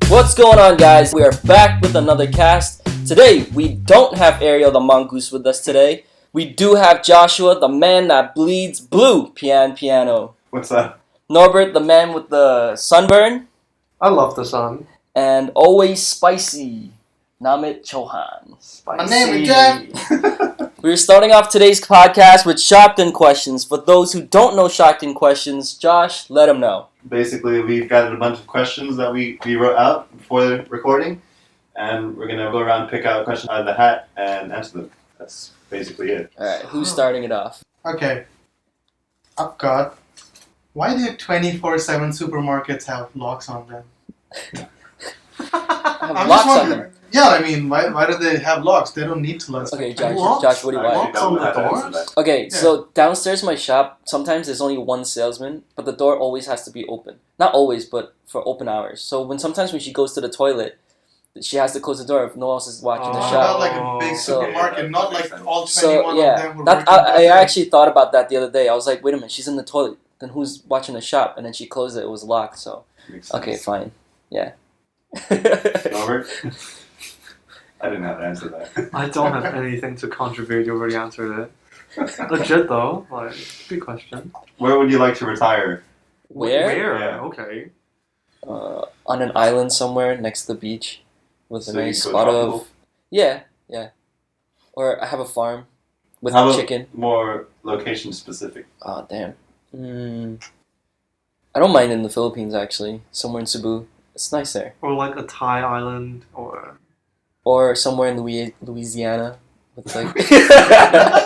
What's going on, guys? We are back with another cast. Today, we don't have Ariel the mongoose with us today. We do have Joshua, the man that bleeds blue, piano. What's that? Norbert, the man with the sunburn. I love the sun. And always spicy, Namit Chauhan. Spicy. My name is Jeff. We're starting off today's podcast with Sharpton Questions. For those who don't know Sharpton Questions, Josh, let them know. Basically, we've gathered a bunch of questions that we wrote out before the recording, and we're going to go around and pick out questions out of the hat and answer them. That's basically it. Alright, who's starting it off? Okay. I've got. Why do 24/7 supermarkets have locks on them? Have locks on them. Yeah, I mean, why do they have locks? They don't need to lock. Okay, Locks? Josh, what do you I want? Locks on the don't know how to answer doors? that. Okay, Yeah. so downstairs my shop, sometimes there's only one salesman, but the door always has to be open. Not always, but for open hours. So sometimes when she goes to the toilet, she has to close the door if no one else is watching the Oh. What shop. about like a big So- supermarket, not like all 21 So of yeah, them were that, working I that day? actually thought about that the other day. I was like, wait a minute, she's in the toilet. Then who's watching the shop? And then she closed it. It was locked. So Makes sense. okay, fine. Yeah. Robert? I didn't have to answer that. I don't have anything to contribute. You already answered it. Legit though, like good question. Where would you like to retire? Where? Where? Yeah. Okay. On an island somewhere next to the beach, with So a you nice go spot tropical? of yeah. Or I have a farm with How about chicken. more location specific? Oh, damn. I don't mind in the Philippines, actually. Somewhere in Cebu. It's nice there. Or like a Thai island, or Or somewhere in Louisiana. With like...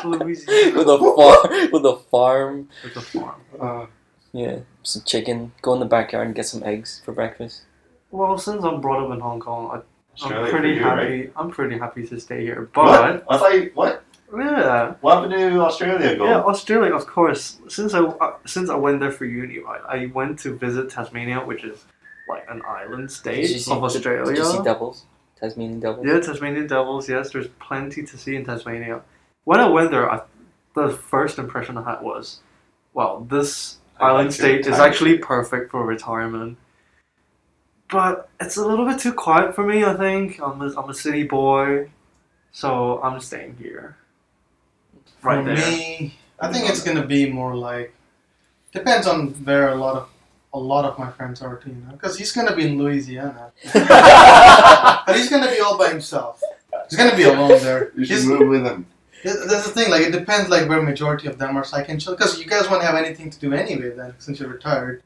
Louisiana. with a farm. With a farm. With a farm. Yeah. Some chicken. Go in the backyard and get some eggs for breakfast. Well, since I'm brought up in Hong Kong, I'm Australia pretty for you, happy. right? I'm pretty happy to stay here. What? But I thought you... What? yeah, What happened to Australia? Go? yeah, Australia, of course. Since I went there for uni, right, I went to visit Tasmania, which is like an island state of Australia. Did you see devils? Tasmanian devils? Yeah, Tasmanian devils. Yes, there's plenty to see in Tasmania. When I went there, the first impression I had was, wow, this I island like state your is time. actually perfect for retirement. But it's a little bit too quiet for me, I think. I'm a city boy, so I'm staying here. For Right there. me, I think it's gonna be more like depends on where a lot of my friends are too, you know, because he's gonna be in Louisiana, but he's gonna be all by himself. He's gonna be alone there. You should He's- move with him. That's the thing. Like it depends, like where majority of them are. So I can chill because you guys won't have anything to do anyway then, since you're retired.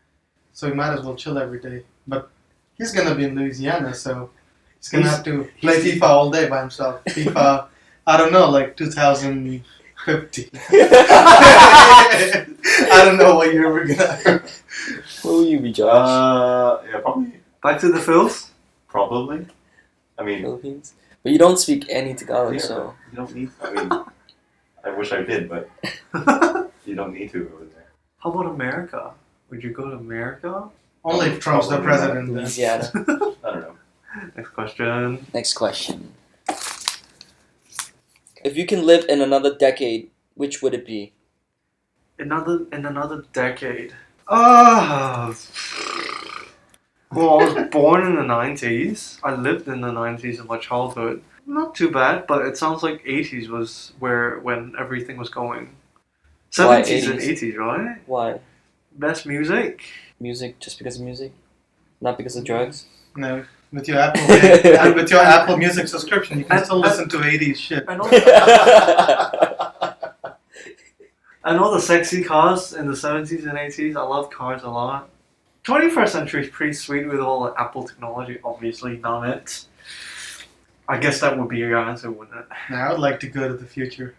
So you might as well chill every day. But he's gonna be in Louisiana, so he's gonna have to play FIFA all day by himself. FIFA, I don't know, like 2050. I don't know what year we're gonna. Where will you be, Josh? Yeah, probably. Back to the Phils. Probably. I mean, Philippines? But you don't speak any Tagalog, yeah, so... you don't need... I mean, I wish I did, but you don't need to over there. How about America? Would you go to America? Only if Trump's the Probably not. president. Then. Louisiana. I don't know. Next question. Next question. If you can live in another decade, which would it be? In another decade. Well, I was born in the 90s. I lived in the 90s in my childhood. Not too bad, but it sounds like 80s was when everything was going. Why 70s and 80s? 80s, right? Why? Best music. Music just because of music? Not because of drugs? No, with your Apple Music subscription, you can still listen to 80s shit. And all the sexy cars in the 70s and 80s. I love cars a lot. 21st century is pretty sweet with all the Apple technology, obviously, not it. I guess that would be your answer, wouldn't it? Now I would like to go to the future.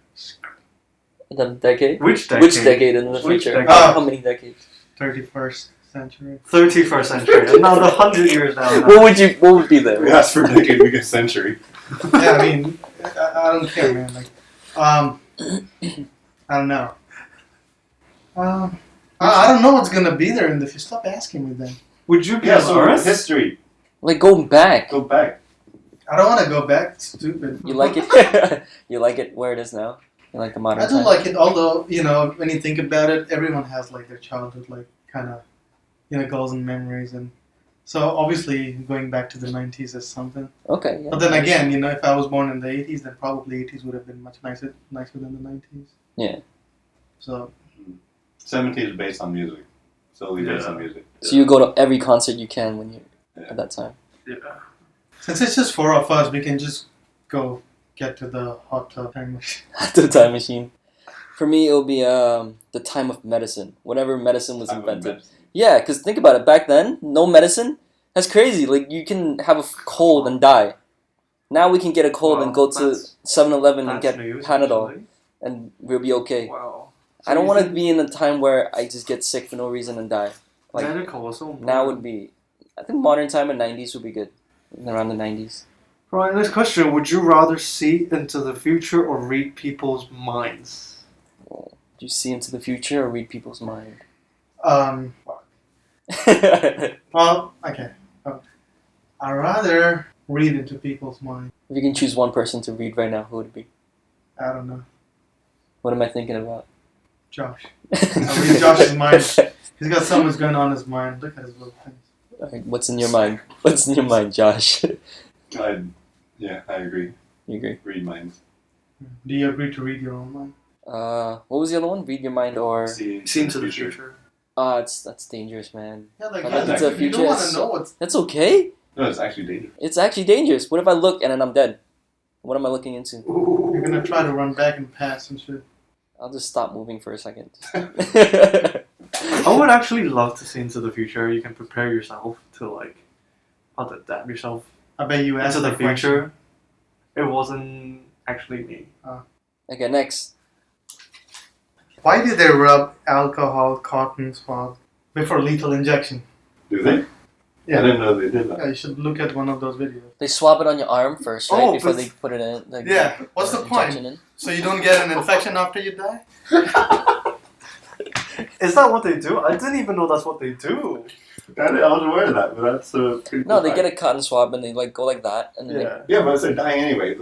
Another decade? Which decade? Which decade in the Which future? decade? How many decades? 31st century. 31st century. Another 100 years now. What would be there? We asked for a decade, we get century. Yeah, I mean, I don't care, man. Like, I don't know. I don't know what's gonna be there in the future. Stop asking me then. Would you be Yeah, on so Earth? history. Like going back. Go back. I don't want to go back. It's stupid. You like it? You like it where it is now? in like the modern I do time? like it, although when you think about it, everyone has like their childhood, like kind of goals and memories, and so obviously going back to the 90s is something. Okay. Yeah. But then again, if I was born in the 80s, then probably 80s would have been much nicer than the 90s. Yeah. So 70s is based on music. Solely based on music. So you go to every concert you can when you're at that time. Yeah. since it's just 4 of us, we can just go get to the hot tub time machine. The time machine. For me, it'll be the time of medicine. Whenever medicine was invented. Yeah, because think about it. Back then, no medicine. That's crazy. Like, you can have a cold and die. Now we can get a cold and go to 7-Eleven and get Panadol, actually. and we'll be okay. Wow. I don't want to be in a time where I just get sick for no reason and die. Like, Medical was so now important. would be... I think modern time in 90s would be good. Around the 90s. Right, next question. Would you rather see into the future or read people's minds? Do you see into the future or read people's mind? Well, okay. I'd rather read into people's mind. If you can choose one person to read right now, who would it be? I don't know. What am I thinking about? Josh. I'll read Josh's mind. He's got so much going on in his mind. Look at his little face. Alright, what's in your mind? What's in your mind, Josh? I agree. You agree? Read minds. Do you agree to read your own mind? What was the other one? Read your mind or... See into the future. that's dangerous, man. Yeah, like, If I I look look into the into you future, don't want to know what's... that's okay. No, it's actually dangerous. It's actually dangerous. What if I look and then I'm dead? What am I looking into? You're going to try to run back and pass and shit. I'll just stop moving for a second. I would actually love to see into the future. You can prepare yourself to how to adapt yourself I bet you asked into the that question. future. It wasn't actually me. Okay, next. Why did they rub alcohol cotton swab before lethal injection? Do they? Yeah. I didn't know they did that. Yeah, you should look at one of those videos. They swab it on your arm first, right? Oh, Before but- they put it in. Like, Yeah, what's the point? injection in. So you don't get an infection after you die? Is that what they do? I didn't even know that's what they do. I was aware of that, but that's pretty No, cool they fact. get a cotton swab and they go like that, and then Yeah. Yeah, but it's like dying anyway.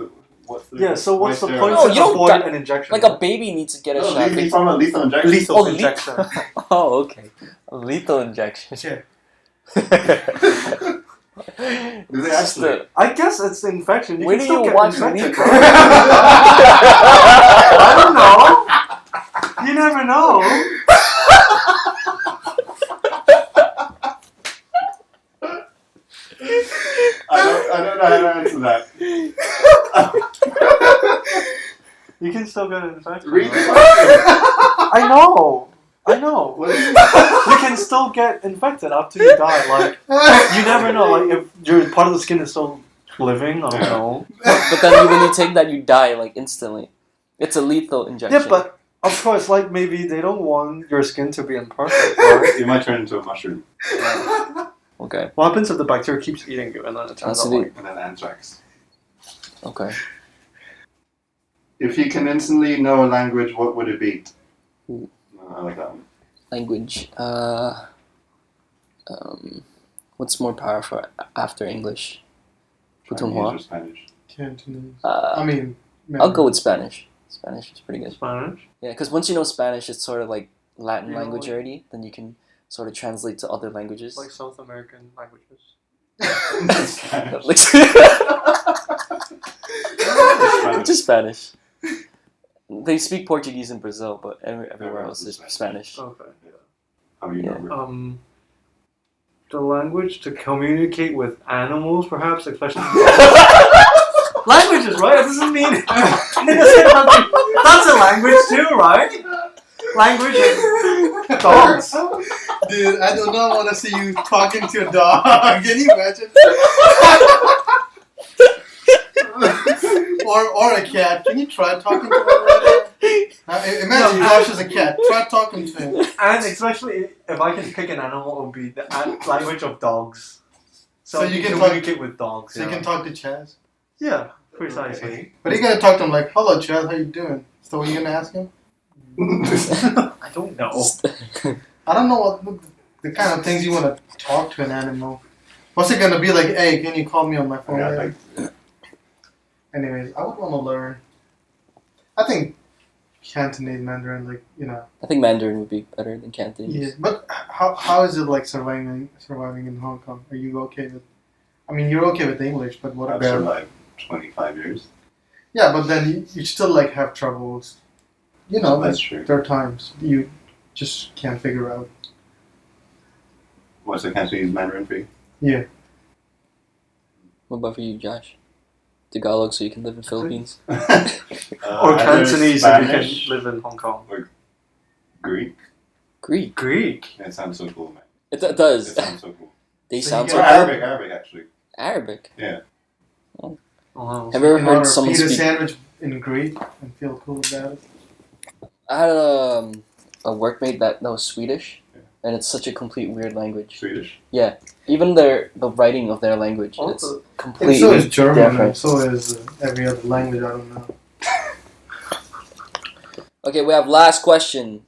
What's the So what's the waste point there? No, to you don't avoid die- an injection? like a baby needs to get a No, shot. he's talking about lethal injection. lethal Oh, injection. Oh, okay. A lethal injection. Yeah. Do they actually? I guess it's the infection. You Where can do still you get watch infected. lethal? I don't know. You never know. I don't know how to answer that. You can still get infected. Read the right? I know. What is it? You can still get infected after you die. Like you never know. Like if your part of the skin is still living, I don't know. But then when you take that, you die like instantly. It's a lethal injection. Yeah, but of course, like maybe they don't want your skin to be imperfect, right? You might turn into a mushroom Okay. What happens if the bacteria keeps eating you and then it turns out Absolutely. like and then anthrax. Okay. If you can instantly know a language, what would it be? Ooh. I like that one. Language. What's more powerful after English? Putonghua. Chinese or Spanish? Cantonese. Uh, I mean, I'll go with Spanish. Spanish is pretty good. Spanish. Yeah, because once you know Spanish, it's sort of like Latin Yeah, language like- already. Then you can sort of translate to other languages. Like South American languages. Just Spanish. They speak Portuguese in Brazil, but everywhere else is Spanish. Okay. How do you Yeah. know? The language to communicate with animals, perhaps, especially languages, right? That doesn't mean that's a language too, right? Language is dogs. Dude, I do not want to see you talking to a dog. Can you imagine? or a cat. Can you try talking to one right now? Imagine Josh is a cat. Try talking to him. And especially if I can pick an animal, it would be the language of dogs. So, So you you can can talk- communicate with dogs. So you can talk to Chaz. Yeah, precisely. But you gotta talk to him like, "Hello, Chaz. How you doing?" So what are you gonna ask him? I don't know. I don't know what the kind of things you want to talk to an animal. What's it gonna be like? Hey, can you call me on my phone? Yeah, later?" Anyways, I would want to learn. I think Cantonese Mandarin, like I think Mandarin would be better than Cantonese. Yeah, but how is it like surviving in Hong Kong? Are you okay with? I mean, you're okay with English, but what I've about? survived 25 years. Yeah, but then you still like have troubles. That's true. There are times you just can't figure out. What's the Cantonese Mandarin for you? Yeah. What about for you, Josh? Tagalog, so you can live in Philippines. Or Either Cantonese so you Spanish can live in Hong Kong. or Greek. Greek. Greek. It sounds so cool, man. It It does. sounds so cool. They So sound you so Or get cool. Arabic actually. Arabic. Oh, wow. Have you ever You heard order someone pita speak? sandwich in Greek and feel cool about it. I had a workmate that was Swedish, and it's such a complete weird language. Swedish. Even the writing of their language, it's Also, And completely so is German, and different. so is every other language. I don't know. Okay, we have last question.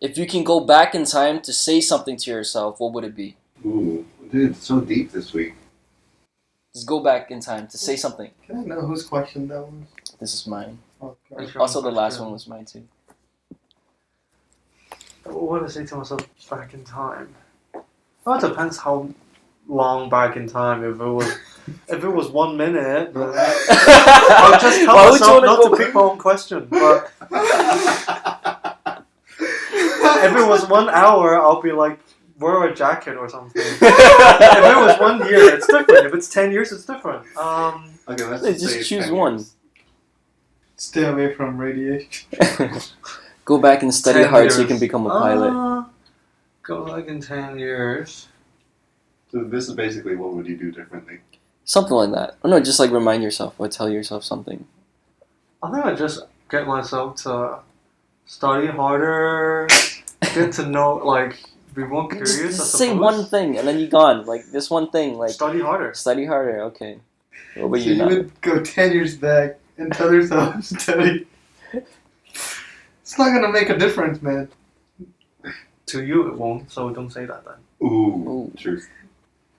If you can go back in time to say something to yourself, what would it be? Ooh, dude, it's so deep this week. Just go back in time to say something. Can I know whose question that was? This is mine. Oh, God. Also, the last one was mine too. What would I say to myself back in time? Well, it depends how long back in time. If it was 1 minute, then I'll just tell Why would you myself wanna not go to pick my own question. But if it was 1 hour, I'll be like, wear a jacket or something. If it was 1 year, it's different. If it's 10 years, it's different. Okay, let's Just say choose 10 one. years. Stay away from radiation. Go back and study 10 hard so you years. can become a pilot. Go back in 10 years. So this is basically what would you do differently? Something like that. Or no, just like remind yourself or tell yourself something. I think I just get myself to study harder, get to know, like, be more curious. Just I say suppose. one thing and then you're gone. Like this one thing. Like Study harder. study harder. Okay. What about So you you now? would go 10 years back and tell yourself to study. It's not gonna make a difference, man. To you, it won't. So don't say that then. Ooh, Ooh. truth.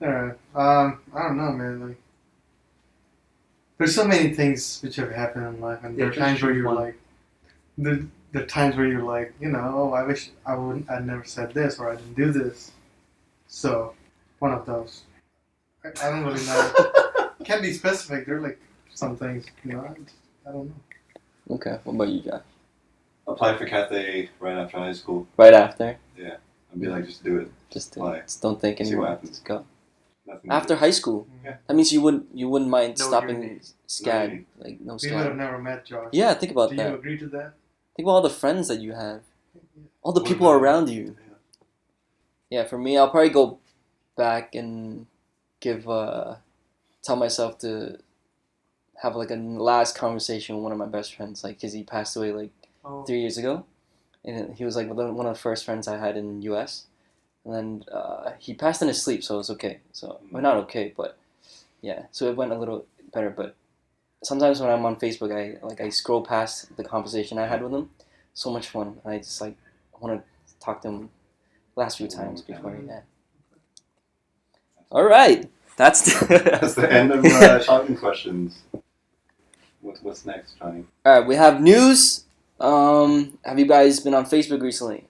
Alright. I don't know, man. Like, there's so many things which have happened in life, and there are Yeah, times just where choose you're one. like, the times where you're like, oh, I wish I'd never said this or I didn't do this. So, one of those. I don't really know. Can't be specific. There are like some things, I don't know. Okay. What about you, Josh? Apply for Cathay right after high school. Right after. I'd be like, just do it. Just, Why? just don't think See what anymore. happens. Just go. Nothing to After do. high school. Yeah. That means you wouldn't mind No stopping uni. SCAD. uni. Like no We would have SCAD. never met, Josh. Yeah, think about Do that. you agree to that? Think about all the friends that you have. All the What people about- around you. Yeah, for me, I'll probably go back and give tell myself to have like a last conversation with one of my best friends, like because he passed away like Oh. 3 years ago, and he was like one of the first friends I had in the U.S. And then he passed in his sleep, so it was okay. So well, not okay, but yeah. So it went a little better. But sometimes when I'm on Facebook, I scroll past the conversation I had with him. So much fun. I just like want to talk to him last few times before. Yeah. All right, that's That's the end of Sharpton Questions. What's next, Johnny? All right, we have news. Have you guys been on Facebook recently?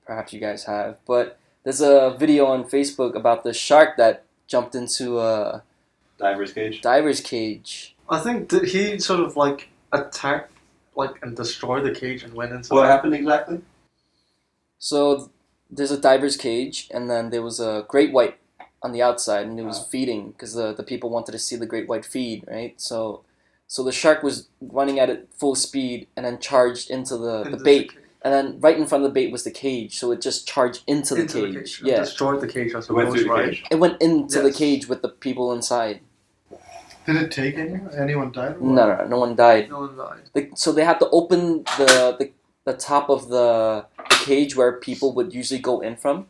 Perhaps you guys have, but there's a video on Facebook about the shark that jumped into a Diver's cage. diver's cage. I think did he sort of like attack, like and destroy the cage and went inside? What happened exactly? So there's a diver's cage, and then there was a great white on the outside, and it was feeding because the people wanted to see the great white feed, right? So the shark was running at it full speed, and then charged into the bait. And then right in front of the bait was the cage, so it just charged into the cage. Yeah, destroyed the cage. I It went suppose, through the right? cage. It went into the Yes. cage with the people inside. Did it take anyone died? Or No one died. No one died. So they had to open the top of the cage where people would usually go in from.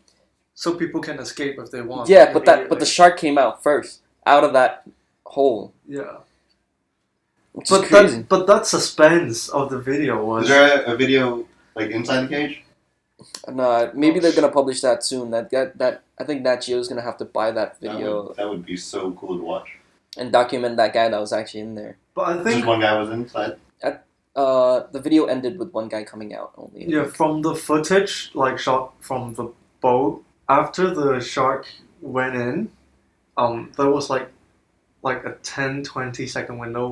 So people can escape if they want. Yeah, but the immediately. shark came out first, out of that hole. Yeah. Which is crazy. But that suspense of the video was. Is there a video like inside the cage? No, maybe they're gonna publish that soon. That I think Nat Geo's gonna have to buy that video That would be so cool to watch. and document that guy that was actually in there. But I Just think one guy was inside. the video ended with one guy coming out only. Yeah, from the footage, like shot from the boat, after the shark went in, there was like a 10-20 second window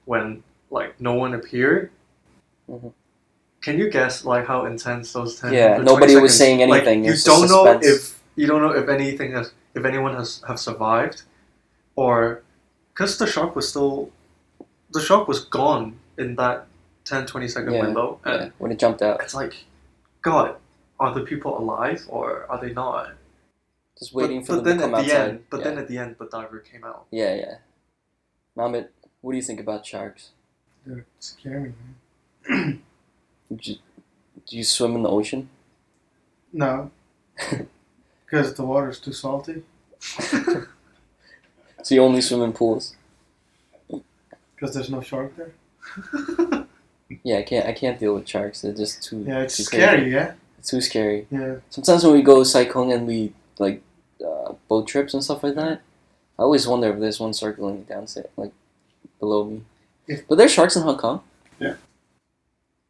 when like no one appeared. Mhm. Can you guess like how intense those 10? Yeah, the 20 nobody was seconds, saying anything. Like, It was just suspense. you don't know if anyone have survived, or because the shark was gone in that 10-20 second Yeah, window, and Yeah, when it jumped out, it's like, God, are the people alive or are they not? just waiting for but them then to come at the outside. end, but then at the end, the diver came out. Yeah. Mamit, what do you think about sharks? They're scary, man. Do you swim in the ocean? No. Because the water's too salty. So you only swim in pools? Because there's no shark there. Yeah, I can't deal with sharks. They're just too. Yeah, it's too scary, crazy. yeah? It's too scary. Yeah. Sometimes when we go cycling and we like boat trips and stuff like that, I always wonder if there's one circling down, like below me. But there's sharks in Hong Kong. Yeah.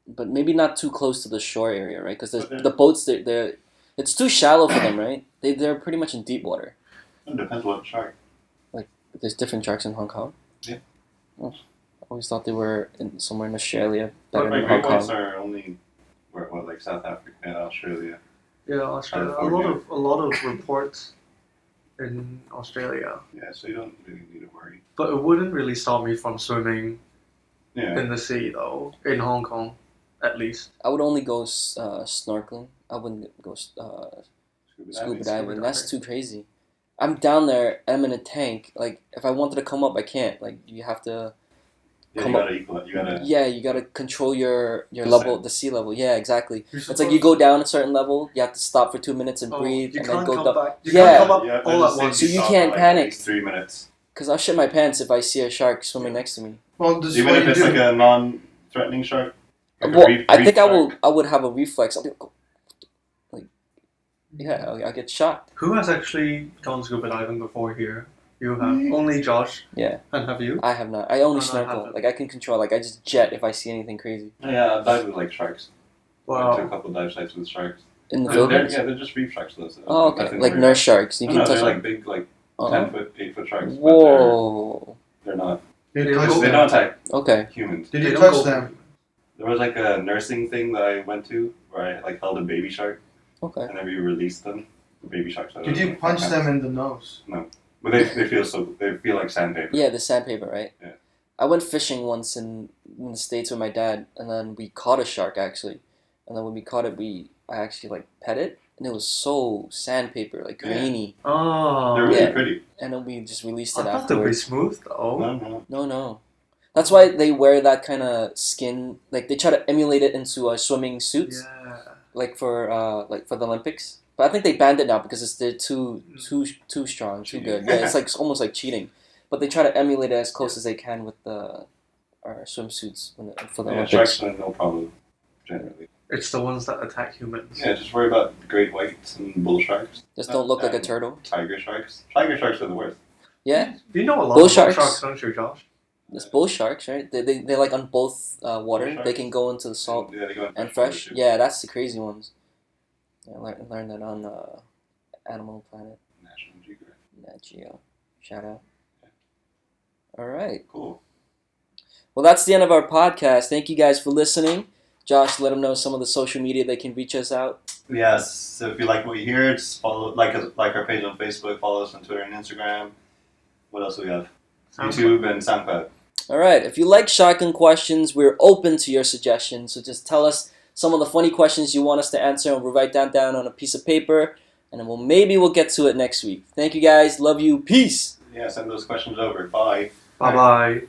But maybe not too close to the shore area, right? Because Okay. the boats, they're it's too shallow for them, right? They're pretty much in deep water. It depends what shark. There's different sharks in Hong Kong. Yeah. Oh, I always thought they were somewhere in Australia, But better like than Hong great whites Kong. are only like South Africa and Australia. Yeah, Australia. California. A lot of reports in Australia, Yeah, so you don't really need to worry. but it wouldn't really stop me from swimming Yeah. in the sea though. In Hong Kong, at least. I would only go snorkeling. I wouldn't go scuba diving. That's too crazy. I'm down there. I'm in a tank. Like if I wanted to come up, I can't. Like you have to. Yeah, Come you up. gotta equal it. You gotta. Yeah, you gotta control your Descent. level, the sea level. Yeah, exactly. You're It's like you go down a certain level, you have to stop for 2 minutes and breathe, you and can't then go come down. back. You Yeah. can't come up You have to all just at say once. So you stop can't for, panic. At least 3 minutes. Cause I'll shit my pants if I see a shark swimming next to me. Well, this is Even what if you it's do. like a non-threatening shark. Like a Well, reef- I reef think shark. I would have a reflex. I'll be like, yeah, I'll get shocked. Who has actually gone scuba diving before here? You have. Only Josh. Yeah. And have you? I have not. I only No, I snorkel. haven't. Like I can control. Like I just jet if I see anything crazy Yeah, I dive with like sharks. I went to a Wow. couple dive sites with sharks. in the They're, Philippines. yeah, they're just reef sharks though. So Oh, okay. nothing to Like worry nurse sharks. You about. can No, touch they're them. like big, like Uh-huh. 10-foot, 8-foot sharks. Whoa. But they're not. You They touch don't- They them. don't attack Okay. humans. Did They you don't touch go- them? There was like a nursing thing that I went to where I like held a baby shark Okay. and then we released them. The baby sharks. Did you punch them in the nose? But they feel like sandpaper. Yeah, the sandpaper, right? Yeah. I went fishing once in the States with my dad, and then we caught a shark actually. And then when we caught it, I actually like pet it, and it was so sandpaper, like Yeah. grainy. Oh. They're really Yeah. pretty. And then we just released I it thought they'd be afterwards. smooth though. No. No. That's why they wear that kind of skin. Like they try to emulate it into swimming suits, Yeah. like for the Olympics. But I think they banned it now because they're too strong, too Cheating. good. Yeah, it's like almost like cheating. But they try to emulate it as close as they can with our swimsuits for the Yeah, Olympics. sharks are no problem generally. It's the ones that attack humans. Yeah, just worry about great whites and bull sharks. Just don't look like a And turtle. Tiger sharks. Tiger sharks are the worst. Yeah, You know a lot Bull about sharks? sharks, don't you, Josh? there's bull sharks, right? They like on both water. Bull They sharks? can go into the salt Yeah, they go in and water, fresh. too. Yeah, that's the crazy ones. I learned that on Animal Planet, National Geographic. Nat Geo. Shout out. All right. Cool. Well, that's the end of our podcast. Thank you guys for listening. Josh, let them know some of the social media they can reach us out. Yes. So if you like what you hear, just follow like our page on Facebook. Follow us on Twitter and Instagram. What else do we have? YouTube and SoundCloud. All right. If you like Sharpton Questions, we're open to your suggestions. So just tell us some of the funny questions you want us to answer, and we'll write that down on a piece of paper, and then we'll get to it next week. Thank you guys. Love you. Peace. Yeah, send those questions over. Bye. Bye bye.